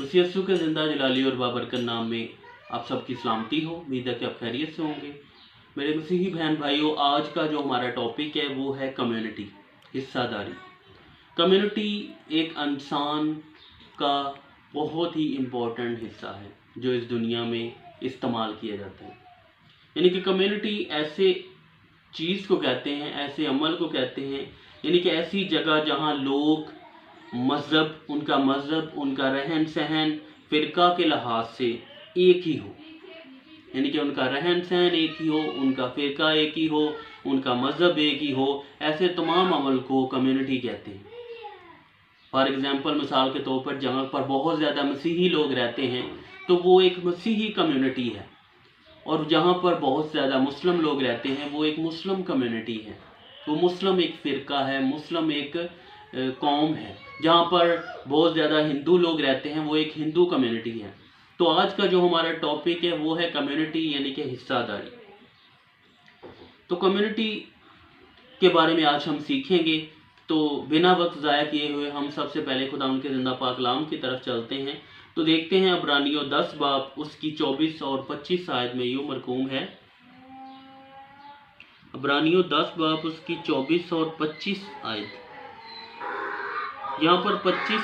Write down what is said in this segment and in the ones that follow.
मसीह यीशु के ज़िंदा जलाली और बाबरकत नाम में आप सबकी सलामती हो। उम्मीद है कि आप खैरियत से होंगे। मेरे मसीही बहन भाइयों, आज का जो हमारा टॉपिक है वो है कम्युनिटी, हिस्सादारी। कम्युनिटी एक इंसान का बहुत ही इम्पोर्टेंट हिस्सा है जो इस दुनिया में इस्तेमाल किया जाता है। यानी कि कम्युनिटी ऐसे चीज़ को कहते हैं, ऐसे अमल को कहते हैं, यानी कि ऐसी जगह जहाँ लोग मज़हब, उनका रहन सहन फ़िरका के लिहाज से एक ही हो। यानी कि उनका रहन सहन एक ही हो, उनका फ़िरका एक ही हो, उनका मज़हब एक ही हो। ऐसे तमाम अमल को कम्युनिटी कहते हैं। फॉर एग्ज़ाम्पल, मिसाल के तौर पर जहाँ पर बहुत ज़्यादा मसीही लोग रहते हैं तो वो एक मसीही कम्युनिटी है, और जहाँ पर बहुत ज़्यादा मुस्लिम लोग रहते हैं वो एक मुस्लिम कम्युनिटी है। वो मुस्लिम एक फ़िरका है, मुस्लिम एक कौम है। जहाँ पर बहुत ज़्यादा हिंदू लोग रहते हैं वो एक हिंदू कम्युनिटी है। तो आज का जो हमारा टॉपिक है वो है कम्युनिटी, यानी कि हिस्सादारी। तो कम्युनिटी के बारे में आज हम सीखेंगे। तो बिना वक्त ज़ाया किए हुए हम सबसे पहले खुदा उनके ज़िंदा पाक कलाम की तरफ चलते हैं। तो देखते हैं इब्रानियों 10 बाब उसकी 24 और 25 आयत में यूँ मरकूम है। इब्रानियों 10 बाब उसकी 24 और 25 आयत। यहाँ पर 25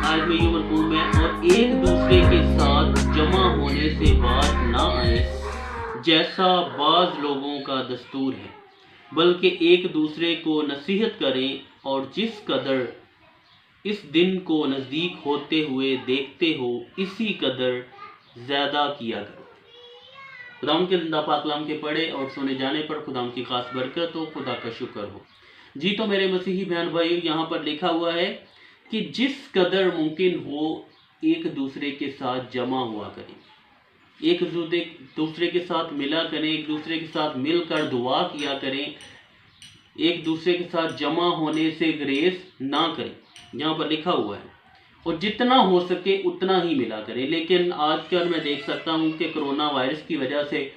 आयत में यूँ मरकूम है, और एक दूसरे के साथ जमा होने से बात ना आए जैसा बाज लोगों का दस्तूर है, बल्कि एक दूसरे को नसीहत करें, और जिस कदर इस दिन को नज़दीक होते हुए देखते हो इसी कदर ज़्यादा किया करो। खुदाम के ज़िंदा पाक कलाम के पढ़े और सुने जाने पर खुदाम की खास बरकत हो, खुदा का शुक्र हो। जी तो मेरे मसीही बहन भाइयों, यहाँ पर लिखा हुआ है कि जिस कदर मुमकिन हो एक दूसरे के साथ जमा हुआ करें, एक दूसरे के साथ मिला करें, एक दूसरे के साथ मिलकर दुआ किया करें, एक दूसरे के साथ जमा होने से ग्रेस ना करें। यहाँ पर लिखा हुआ है, और जितना हो सके उतना ही मिला करें। लेकिन आजकल मैं देख सकता हूँ कि कोरोना वायरस की वजह से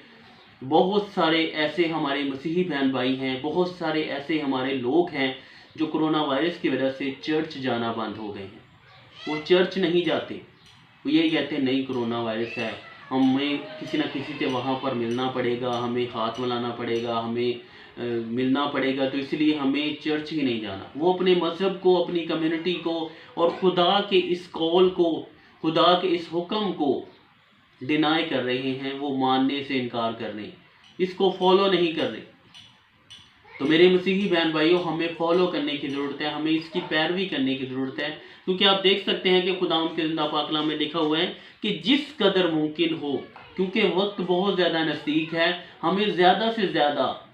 बहुत सारे ऐसे हमारे मसीही बहन भाई हैं, बहुत सारे ऐसे हमारे लोग हैं जो कोरोना वायरस की वजह से चर्च जाना बंद हो गए हैं। वो चर्च नहीं जाते, वो यही कहते हैं नहीं कोरोना वायरस है, हमें किसी न किसी से वहाँ पर मिलना पड़ेगा, हमें हाथ मिलाना पड़ेगा, हमें मिलना पड़ेगा, तो इसलिए हमें चर्च ही नहीं जाना। वो अपने मज़हब को, अपनी कम्युनिटी को और खुदा के इस कॉल को, खुदा के इस हुक्म को डिनाई कर रहे हैं, वो मानने से इनकार कर रहे हैं, इसको फॉलो नहीं कर रहे। तो मेरे मसीही बहन भाइयों, हमें फॉलो करने की ज़रूरत है, हमें इसकी पैरवी करने की ज़रूरत है। क्योंकि आप देख सकते हैं कि खुदा के ज़िंदा पाक कलाम में लिखा हुआ है कि जिस कदर मुमकिन हो, क्योंकि वक्त बहुत ज़्यादा नज़दीक है, हमें ज़्यादा से ज़्यादा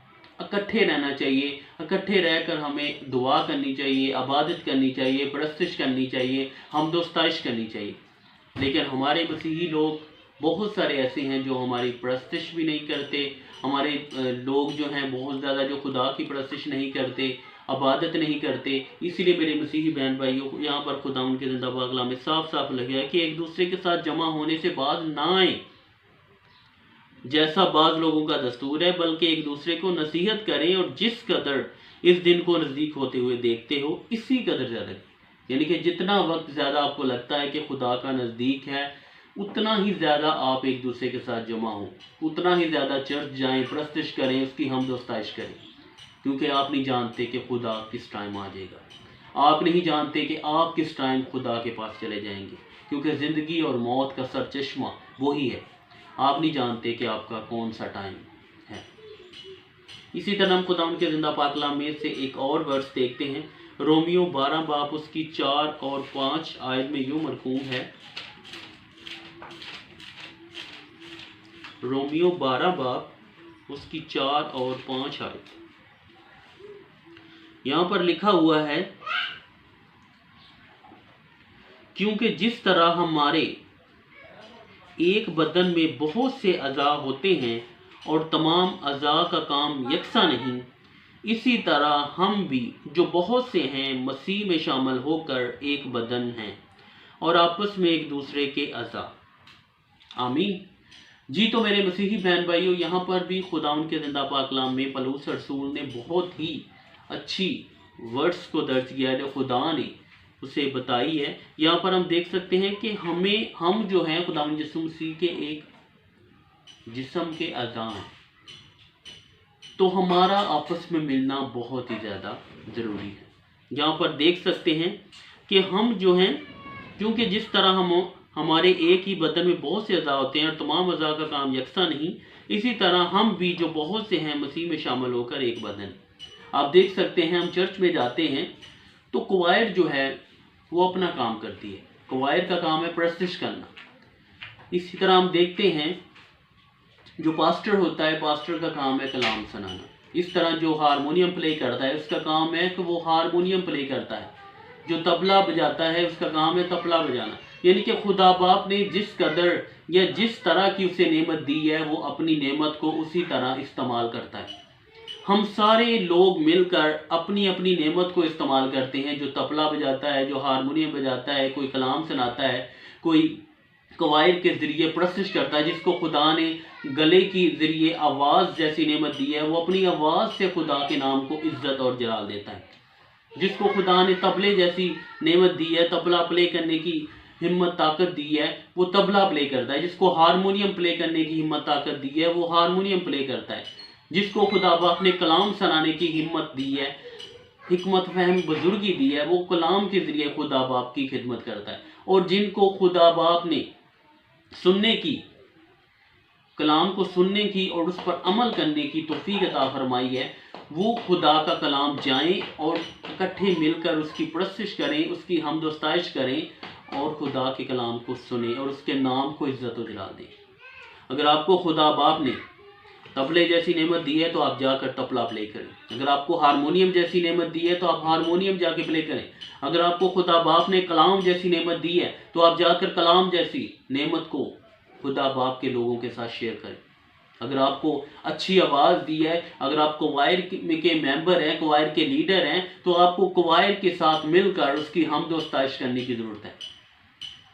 इकट्ठे रहना चाहिए। इकट्ठे रहकर हमें दुआ करनी चाहिए, इबादत करनी चाहिए, परस्तिश करनी चाहिए, हमदोस्ताइश करनी चाहिए। लेकिन हमारे मसीही लोग बहुत सारे ऐसे हैं जो हमारी परस्तिश भी नहीं करते। हमारे लोग जो हैं बहुत ज़्यादा जो खुदा की परस्तिश नहीं करते, इबादत नहीं करते। इसीलिए मेरे मसीही बहन भाइयों, यहाँ पर खुदा उनके ज़िंदा पाक कलाम में साफ साफ लिखा है कि एक दूसरे के साथ जमा होने से बाज ना आए जैसा बाज लोगों का दस्तूर है, बल्कि एक दूसरे को नसीहत करें, और जिस कदर इस दिन को नज़दीक होते हुए देखते हो इसी कदर ज़्यादा। यानी कि जितना वक्त ज़्यादा आपको लगता है कि खुदा का नज़दीक है, उतना ही ज़्यादा आप एक दूसरे के साथ जमा हो, उतना ही ज़्यादा चर्च जाएं, परस्तिश करें, उसकी हमदोस्ताइश करें। क्योंकि आप नहीं जानते कि खुदा किस टाइम आ जाएगा, आप नहीं जानते कि आप किस टाइम खुदा के पास चले जाएंगे, क्योंकि ज़िंदगी और मौत का सरचश्मा वही है। आप नहीं जानते कि आपका कौन सा टाइम है। इसी तरह हम खुदा उनके ज़िंदा पाक कलाम में से एक और वर्स देखते हैं। रोमियो 12 बाब उसकी 4 और 5 आयत में यूँ मरकूम है। रोमियो 12 बाब उसकी 4 और 5 आयत। यहाँ पर लिखा हुआ है, क्योंकि जिस तरह हमारे एक बदन में बहुत से अज़ा होते हैं और तमाम अज़ा का काम यकसा नहीं, इसी तरह हम भी जो बहुत से हैं मसीह में शामिल होकर एक बदन हैं और आपस में एक दूसरे के अज़ा। आमीन। जी तो मेरे मसीही बहन भाइयों, यहाँ पर भी खुदा उनके ज़िंदा पाक कलाम में पौलुस रसूल ने बहुत ही अच्छी वर्ड्स को दर्ज किया है। जो खुदा ने उसे बताई है। यहाँ पर हम देख सकते हैं कि हम जो हैं खुदावंद यीशु मसीह के एक जिस्म के अज़ा हैं, तो हमारा आपस में मिलना बहुत ही ज़्यादा ज़रूरी है। यहाँ पर देख सकते हैं कि हम जो हैं, क्योंकि जिस तरह हमारे एक ही बदन में बहुत से अज़ा होते हैं और तमाम अज़ा का काम यकसा नहीं, इसी तरह हम भी जो बहुत से हैं मसीह में शामिल होकर एक बदन। आप देख सकते हैं हम चर्च में जाते हैं तो क्वायर जो है वो अपना काम करती है, क्वायर का काम है प्रस्तुत करना। इसी तरह हम देखते हैं जो पास्टर होता है, पास्टर का काम है कलाम सुनाना। इस तरह जो हारमोनियम प्ले करता है उसका काम है कि वो हारमोनियम प्ले करता है। जो तबला बजाता है उसका काम है तबला बजाना। यानी कि खुदा बाप ने जिस कदर या जिस तरह की उसे नेमत दी है वो अपनी नेमत को उसी तरह इस्तेमाल करता है। हम सारे लोग मिलकर अपनी अपनी नेमत को इस्तेमाल करते हैं। जो तबला बजाता है, जो हारमोनियम बजाता है, कोई कलाम सुनाता है, कोई कवायद के ज़रिए प्रस्तुत करता है। जिसको खुदा ने गले की ज़रिए आवाज़ जैसी नेमत दी है वो अपनी आवाज़ से खुदा के नाम को इज्जत और जलाल देता है। जिसको खुदा ने तबले जैसी नेमत दी है, तबला प्ले करने की हिम्मत ताकत दी है, वो तबला प्ले करता है। जिसको हारमोनियम प्ले करने की हिम्मत ताकत दी है वो हारमोनियम प्ले करता है। जिसको खुदा बाप ने कलाम सुनाने की हिम्मत दी है, हिकमत फहम बुजुर्गी दी है, वो कलाम के ज़रिए खुदा बाप की खिदमत करता है। और जिनको खुदा बाप ने सुनने की, कलाम को सुनने की और उस पर अमल करने की तौफीक अता फरमाई है, वो खुदा का कलाम जाएं और इकट्ठे मिलकर उसकी प्रस्तुत करें, उसकी हमद व सताइश करें और खुदा के कलाम को सुने और उसके नाम को इज्जत व जलाल दें। अगर आपको खुदा बाप ने तबले जैसी नेमत दी है तो आप जाकर तबला प्ले करें। अगर आपको हारमोनियम जैसी नेमत दी है तो आप हारमोनियम जाके प्ले करें। अगर आपको खुदा बाप ने कलाम जैसी नेमत दी है तो आप जाकर कलाम जैसी नेमत को खुदा बाप के लोगों के साथ शेयर करें। अगर आपको अच्छी आवाज़ दी है, अगर आप क्वायर के मेंबर हैं, क्वायर के लीडर हैं, तो आपको क्वायर के साथ मिलकर उसकी हमद व सताइश करने की ज़रूरत है।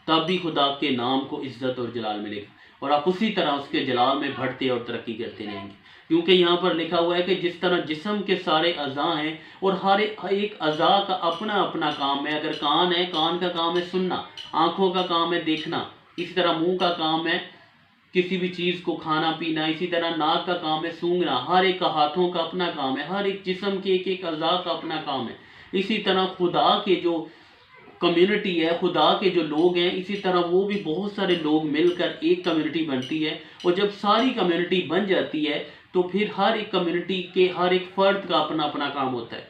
तब भी खुदा के नाम को इज्जत और जलाल मिलेगा और आप उसी तरह उसके जलाल में बढ़ते और तरक्की करते रहेंगे। क्योंकि यहाँ पर लिखा हुआ है कि जिस तरह जिस्म के सारे अज़ा हैं और हर एक अज़ा का अपना अपना काम है। अगर कान है, कान का काम है सुनना, आँखों का काम है देखना, इसी तरह मुंह का काम है किसी भी चीज़ को खाना पीना, इसी तरह नाक का काम है सूंघना, हर एक का हाथों का अपना काम है, हर एक जिस्म के एक अज़ा का अपना काम है। इसी तरह खुदा के जो कम्युनिटी है, खुदा के जो लोग हैं, इसी तरह वो भी बहुत सारे लोग मिलकर एक कम्युनिटी बनती है। और जब सारी कम्युनिटी बन जाती है तो फिर हर एक कम्युनिटी के हर एक फ़र्द का अपना अपना काम होता है,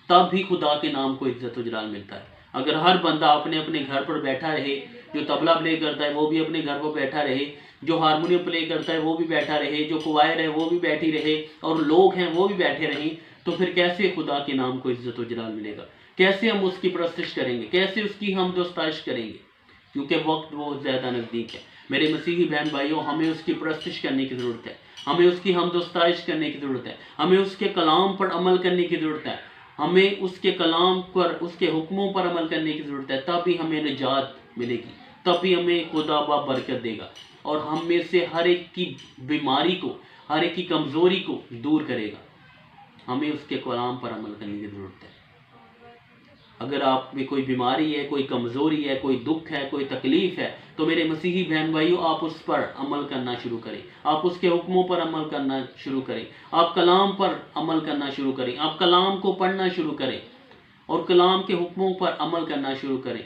तब भी खुदा के नाम को इज्जत व जलाल मिलता है। अगर हर बंदा अपने अपने घर पर बैठा रहे, जो तबला प्ले करता है वो भी अपने घर पर बैठा रहे, जो हारमोनियम प्ले करता है वो भी बैठा रहे, जो क्वायर है वो भी बैठी रहे और लोग हैं वो भी बैठे रहें, तो फिर कैसे खुदा के नाम को इज्जत व जलाल मिलेगा? कैसे हम उसकी प्रस्तुत करेंगे? कैसे उसकी हमद व सताइश करेंगे? क्योंकि वक्त बहुत ज़्यादा नज़दीक है। मेरे मसीही बहन भाइयों, हमें उसकी प्रस्तुत करने की ज़रूरत है, हमें उसकी हमद व सताइश करने की ज़रूरत है, हमें उसके कलाम पर अमल करने की ज़रूरत है, हमें उसके कलाम पर, उसके हुक्मों पर अमल करने की ज़रूरत है। तभी हमें निजात मिलेगी, तभी हमें खुदा बाप बरकत देगा और हम में से हर एक की बीमारी को, हर एक की कमज़ोरी को दूर करेगा। हमें उसके कलाम पर अमल करने की ज़रूरत है। अगर आप में कोई बीमारी है, कोई कमज़ोरी है, कोई दुख है, कोई तकलीफ़ है, तो मेरे मसीही बहन भाइयों आप उस पर अमल करना शुरू करें, आप उसके हुक्मों पर अमल करना शुरू करें, आप कलाम पर अमल करना शुरू करें, आप कलाम को पढ़ना शुरू करें और कलाम के हुक्मों पर अमल करना शुरू करें।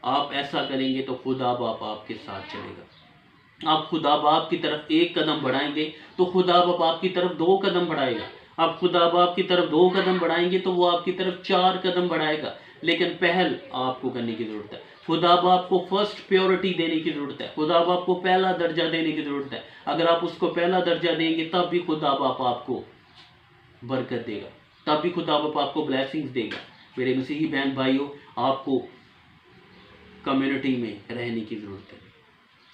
आप ऐसा करेंगे तो खुदा बाप आपके साथ चलेगा। आप खुदा बाप की तरफ एक कदम बढ़ाएंगे तो खुदा बाप आपकी तरफ 2 कदम बढ़ाएगा। आप खुदा बाप की तरफ 2 कदम बढ़ाएंगे तो वो आपकी तरफ 4 कदम बढ़ाएगा। लेकिन पहल आपको करने की ज़रूरत है। खुदा बाप को फर्स्ट प्योरिटी देने की ज़रूरत है, खुदा बाप को पहला दर्जा देने की ज़रूरत है। अगर आप उसको पहला दर्जा देंगे तब भी खुदा बाप आपको बरकत देगा, तब भी खुदा बाप आपको ब्लेसिंग्स देगा। मेरे मसीही बहन भाइयों, आपको कम्युनिटी में रहने की ज़रूरत है,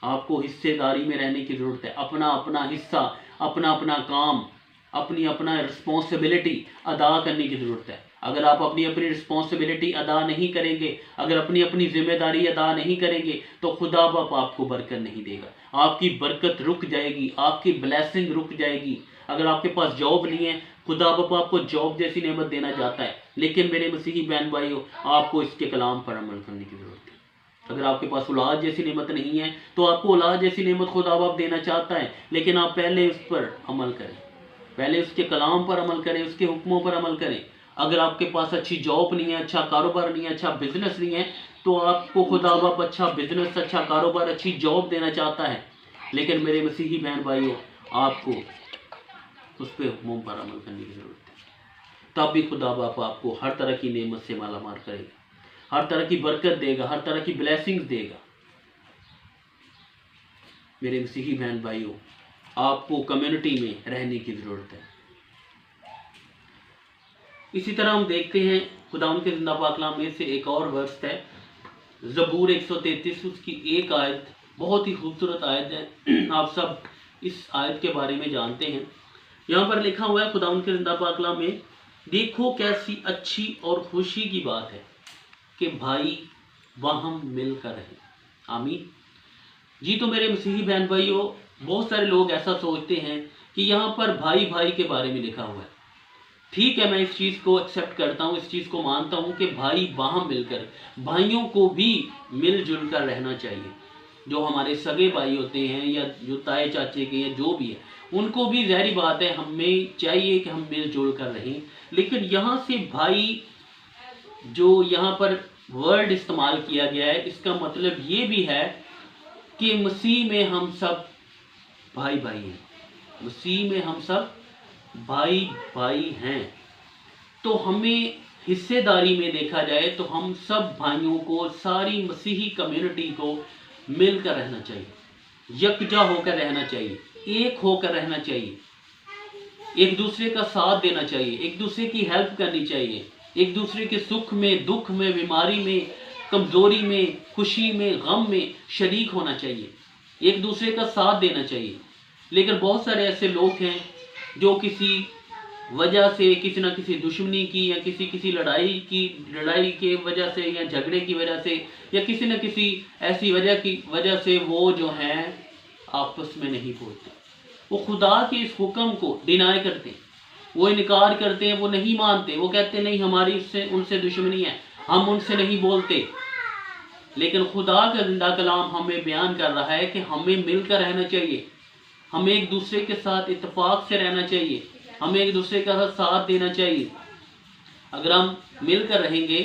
आपको हिस्सेदारी में रहने की ज़रूरत है। अपना अपना हिस्सा, अपना अपना काम, अपनी अपना रिस्पॉन्सिबिलिटी अदा करने की ज़रूरत है। अगर आप अपनी अपनी रिस्पॉन्सिबिलिटी अदा नहीं करेंगे, अगर अपनी अपनी जिम्मेदारी अदा नहीं करेंगे तो खुदा बाप आपको बरकत नहीं देगा। आपकी बरकत रुक जाएगी, आपकी ब्लेसिंग रुक जाएगी। अगर आपके पास जॉब नहीं है खुदा बाप आपको जॉब जैसी नेमत देना चाहता है, लेकिन मेरे मसीही बहन भाइयों आपको इसके कलाम पर अमल करने की ज़रूरत है। अगर आपके पास औलाद जैसी नेमत नहीं है तो आपको औलाद जैसी नेमत खुदा बाप देना चाहता है, लेकिन आप पहले उस पर अमल करें, पहले उसके कलाम पर अमल करें, उसके हुक्मों पर अमल करें। अगर आपके पास अच्छी जॉब नहीं है, अच्छा कारोबार नहीं है, अच्छा बिजनेस नहीं है, तो आपको खुदा बाप अच्छा बिजनेस, अच्छा कारोबार, अच्छी जॉब देना चाहता है, लेकिन मेरे मसीही बहन भाइयों आपको उस पर हुक्मों पर अमल करने की ज़रूरत है। तब भी खुदा बाप आपको हर तरह की नेमत से मालामाल करेगा, हर तरह की बरकत देगा, हर तरह की ब्लेसिंग्स देगा। मेरे मसीही बहन भाइयों आपको कम्युनिटी में रहने की ज़रूरत है। इसी तरह हम देखते हैं खुदा के जिंदा पाक कलाम में से एक और वर्स है, ज़बूर 133 उसकी एक आयत, बहुत ही खूबसूरत आयत है। आप सब इस आयत के बारे में जानते हैं। यहाँ पर लिखा हुआ है खुदा के जिंदा पाक कलाम में, देखो कैसी अच्छी और खुशी की बात है कि भाई बाहम मिलकर रहे। आमीन जी। तो मेरे मसीही बहन भाइयों बहुत सारे लोग ऐसा सोचते हैं कि यहाँ पर भाई भाई के बारे में लिखा हुआ है। ठीक है, मैं इस चीज़ को एक्सेप्ट करता हूँ, इस चीज़ को मानता हूँ कि भाई बाहम मिलकर, भाइयों को भी मिलजुल कर रहना चाहिए। जो हमारे सगे भाई होते हैं या जो ताए चाचे के या जो भी है, उनको भी ज़ाहिर बात है हमें चाहिए कि हम मिलजुल कर रहें। लेकिन यहाँ से भाई जो यहाँ पर वर्ड इस्तेमाल किया गया है, इसका मतलब ये भी है कि मसीह में हम सब भाई भाई हैं, मसीह में हम सब भाई भाई हैं। तो हमें हिस्सेदारी में देखा जाए तो हम सब भाइयों को, सारी मसीही कम्युनिटी को मिलकर रहना चाहिए, यकजा होकर रहना चाहिए, एक होकर रहना चाहिए, एक दूसरे का साथ देना चाहिए, एक दूसरे की हेल्प करनी चाहिए, एक दूसरे के सुख में, दुख में, बीमारी में, कमज़ोरी में, खुशी में, गम में शरीक होना चाहिए, एक दूसरे का साथ देना चाहिए। लेकिन बहुत सारे ऐसे लोग हैं जो किसी वजह से, किसी न किसी दुश्मनी की या किसी लड़ाई के वजह से या झगड़े की वजह से या किसी न किसी ऐसी वजह से वो जो हैं आपस में नहीं बोलते, वो खुदा के इस हुक्म को डिनाई करते हैं, वो इनकार करते हैं, वो नहीं मानते, वो कहते नहीं हमारी उनसे दुश्मनी है, हम उनसे नहीं बोलते। लेकिन खुदा का जिंदा कलाम हमें बयान कर रहा है कि हमें मिलकर रहना चाहिए, हमें एक दूसरे के साथ इत्तेफाक से रहना चाहिए, हमें एक दूसरे का साथ देना चाहिए। अगर हम मिलकर रहेंगे,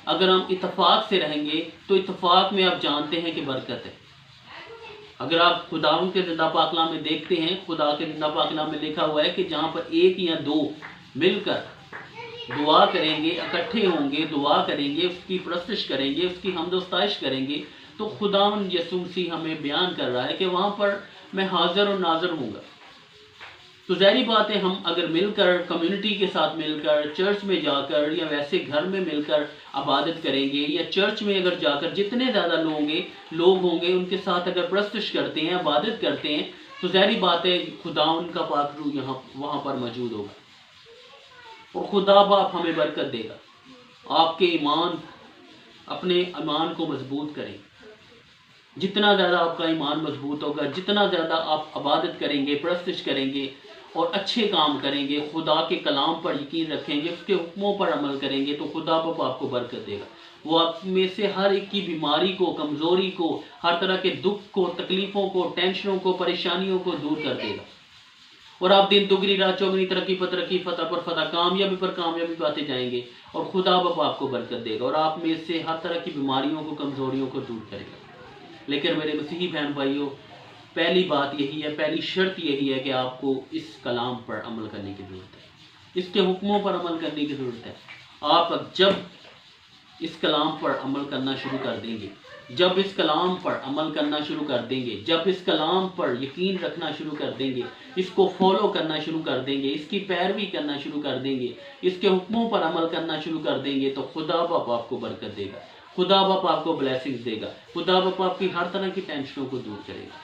अगर हम इत्तेफाक से रहेंगे, तो इत्तेफाक में आप जानते हैं कि बरकत है। अगर आप खुदा के जिंदा पाक कलाम में देखते हैं, खुदा के जिंदा पाक कलाम में लिखा हुआ है कि जहाँ पर एक या दो मिलकर दुआ करेंगे, इकट्ठे होंगे, दुआ करेंगे, उसकी परस्तिश करेंगे, उसकी हमदोस्ताइश करेंगे, तो खुदा यीशु मसीह हमें बयान कर रहा है कि वहाँ पर मैं हाजिर और नाजिर हूँगा। तो ज़ाहिर बात है हम अगर मिलकर, कम्युनिटी के साथ मिलकर, चर्च में जाकर या वैसे घर में मिलकर इबादत करेंगे, या चर्च में अगर जाकर जितने ज़्यादा लोग होंगे उनके साथ अगर परस्तिश करते हैं, इबादत करते हैं, तो ज़ाहिर बात है खुदा उनका पाक रूह यहाँ वहाँ पर मौजूद होगा और खुदा बाप हमें बरकत देगा। आपके अपने ईमान को मजबूत करें। जितना ज़्यादा आपका ईमान मजबूत होगा, जितना ज़्यादा आप इबादत करेंगे, परस्तिश करेंगे और अच्छे काम करेंगे, खुदा के कलाम पर यकीन रखेंगे, उसके हुक्मों पर अमल करेंगे, तो खुदा बाप आपको बरकत देगा। वो आप में से हर एक की बीमारी को, कमज़ोरी को, हर तरह के दुख को, तकलीफ़ों को, टेंशनों को, परेशानियों को दूर कर देगा और आप दिन दुगनी रात चौगनी, तरक्की पर तरक्की, फतह पर फतह, कामयाबी पर कामयाबी पाते जाएंगे और खुदा बाप आपको बरकत देगा और आप में से हर तरह की बीमारियों को, कमज़ोरियों को दूर करेगा। लेकिन मेरे मसीही बहन भाइयों, पहली बात यही है, पहली शर्त यही है कि आपको इस कलाम पर अमल करने की ज़रूरत है, इसके हुक्मों पर अमल करने की ज़रूरत है। आप जब इस कलाम पर अमल करना शुरू कर देंगे, जब इस कलाम पर अमल करना शुरू कर देंगे, जब इस कलाम पर यकीन रखना शुरू कर देंगे, इसको फॉलो करना शुरू कर देंगे, इसकी पैरवी करना शुरू कर देंगे, इसके हुक्मों पर अमल करना शुरू कर देंगे, तो खुदा बाप आपको बरकत देगा, खुदा बाप आपको ब्लेसिंग्स देगा, खुदा बाप आपकी हर तरह की टेंशनों को दूर करेगा।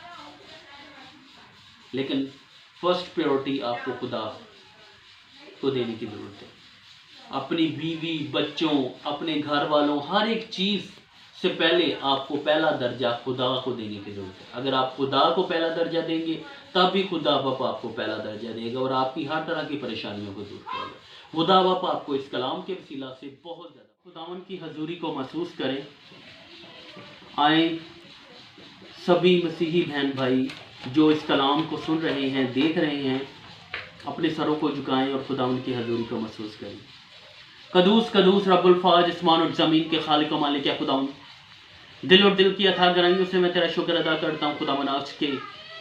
लेकिन फर्स्ट प्रायोरिटी आपको खुदा को देने की ज़रूरत है। अपनी बीवी, बच्चों, अपने घर वालों, हर एक चीज़ से पहले आपको पहला दर्जा खुदा को देने की ज़रूरत है। अगर आप खुदा को पहला दर्जा देंगे तब भी खुदा बाप आपको पहला दर्जा देगा और आपकी हर तरह की परेशानियों को दूर करेगा। खुदा बाप आपको इस कलाम के वसीला से बहुत ज़्यादा खुदावन की हजूरी को महसूस करें। आए सभी मसीही बहन भाई जो इस कलाम को सुन रहे हैं, देख रहे हैं, अपने सरों को झुकाएं और खुदावन की हजूरी को महसूस करें। कदूस कदूस रब्बुल फाज आसमान और ज़मीन के खालिक व मालिक है खुदावन, दिल और दिल की अथाह गहराइयों से मैं तेरा शुक्र अदा करता हूँ खुदावन आज के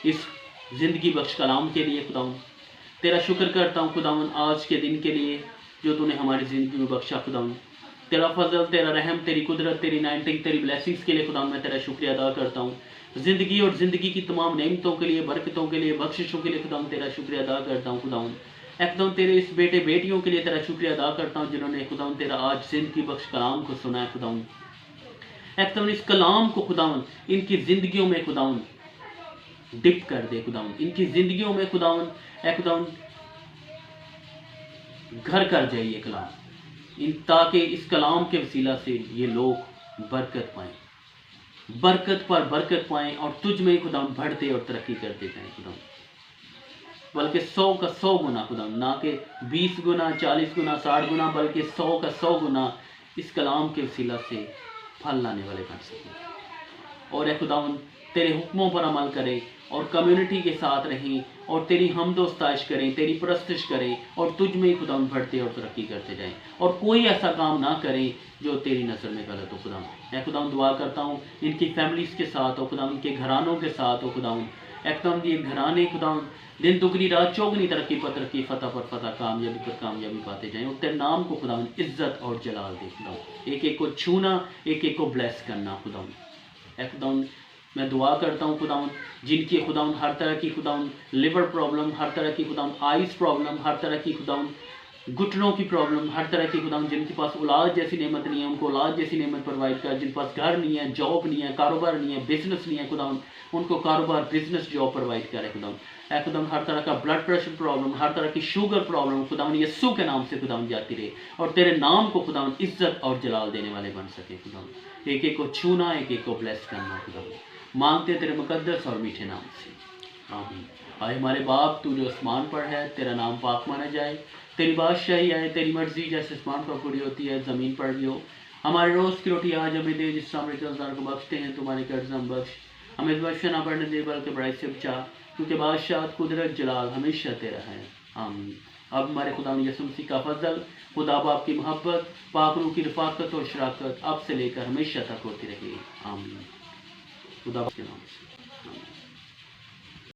इस ज़िंदगी बख्श कलाम के लिए। खुदावन तेरा शुक्र करता हूँ खुदावन आज के दिन के लिए जो तूने हमारी ज़िंदगी में बख्शा। खुदावन तेरा फजल, तेरा रहम, तेरी कुदरत, तेरी नाइटिंग, तेरी ब्लेसिंग्स के लिए खुदावन मैं तेरा शुक्रिया अदा करता हूँ। ज़िंदगी और ज़िंदगी की तमाम नेमतों के लिए, बरकतों के लिए, बख्शिशों के लिए खुदावन तेरा शुक्रिया अदा करता हूँ। खुदावन एकदम तेरे इस बेटे बेटियों के लिए तेरा शुक्रिया अदा करता हूँ जिन्होंने खुदावन तेरा आज ज़िंदगी बख्श कलाम को सुना है। खुदावन एकदम इस कलाम को खुदावन इनकी ज़िंदगियों में खुदावन डिप कर दे। खुदावन इनकी ज़िंदगियों में खुदावन खुदावन घर कर जाए ये कलाम इन, ताकि इस कलाम के वसीला से ये लोग बरकत पाएँ, बरकत पर बरकत पाएँ और तुझ में खुदावन बढ़ते और तरक्की करते जाएँ खुदावन, बल्कि 100 का 100 गुना खुदावन, ना कि 20 गुना, 40 गुना, 60 गुना, बल्कि 100 का 100 गुना इस कलाम के वसीला से फल लाने वाले बन सकें। और खुदावन तेरे हुक्मों पर अमल करें और कम्युनिटी के साथ रहें और तेरी हमदोस्ताइश करें, तेरी परस्तिश करें और तुझ में खुदावन बढ़ते और तरक्की करते जाएं और कोई ऐसा काम ना करें जो तेरी नज़र में गलत हो। खुदावन मैं खुदावन दुआ करता हूँ इनकी फैमिलीज़ के साथ हो खुदावन, इनके घरानों के साथ हो खुदावन, एकदम ये घराने खुदावन दिन दुगनी रात चौगनी तरक्की पर तरक्की, फतह पर फतह, कामयाबी पर कामयाबी पाते जाएं और तेरे नाम को खुदावन इज्जत और जलाल दे। खुदावन एक एक को छूना, एक एक को ब्लेस करना। खुदावन खुदावन मैं दुआ करता हूँ खुदावन जिनकी खुदावन हर तरह की खुदावन लिवर प्रॉब्लम, हर तरह की खुदावन आइज़ प्रॉब्लम, हर तरह की खुदावन घुटनों की प्रॉब्लम, हर तरह की खुदावन जिनके पास औलाद जैसी नेमत नहीं है उनको औलाद जैसी नेमत प्रोवाइड कर, जिनके पास घर नहीं है, जॉब नहीं है, कारोबार नहीं है, बिजनेस नहीं है खुदावन उनको कारोबार, बिजनेस, जॉब प्रोवाइड करे। खुदावन खुदावन हर तरह का ब्लड प्रेशर प्रॉब्लम, हर तरह की शुगर प्रॉब्लम खुदावन यीशु के नाम से खुदावन जाती रहे और तेरे नाम को खुदावन इज्जत और जलाल देने वाले बन सके। खुदावन एक एक को छूना, एक एक को ब्लेस करना खुदावन मांगते तेरे मुकद्दस और मीठे नाम से, आमीन। आए हमारे बाप तू जो आसमान पर है, तेरा नाम पाक माना जाए, तेरी बादशाही आए, तेरी मर्जी जैसे आसमान पर पूरी होती है ज़मीन पर भी हो। हमारे रोज़ की रोटी आज हमें दे, जिस हमारे कर्जदार को बख्शते हैं तुम्हारे कर्ज हम बख्श, हमें बख्शा ना पड़ने दे बल्कि बड़ाई से बचा, क्योंकि बादशाह कुदरत जलाल हमेशा तेरा है, आमीन। अब हमारे खुदा यीशु मसीह का फजल, खुदा बाप की मोहब्बत, पाक रूह की रफ़ाकत और शराकत अब से लेकर हमेशा तक होती रहेगी, आमीन। खुदा के नाम से।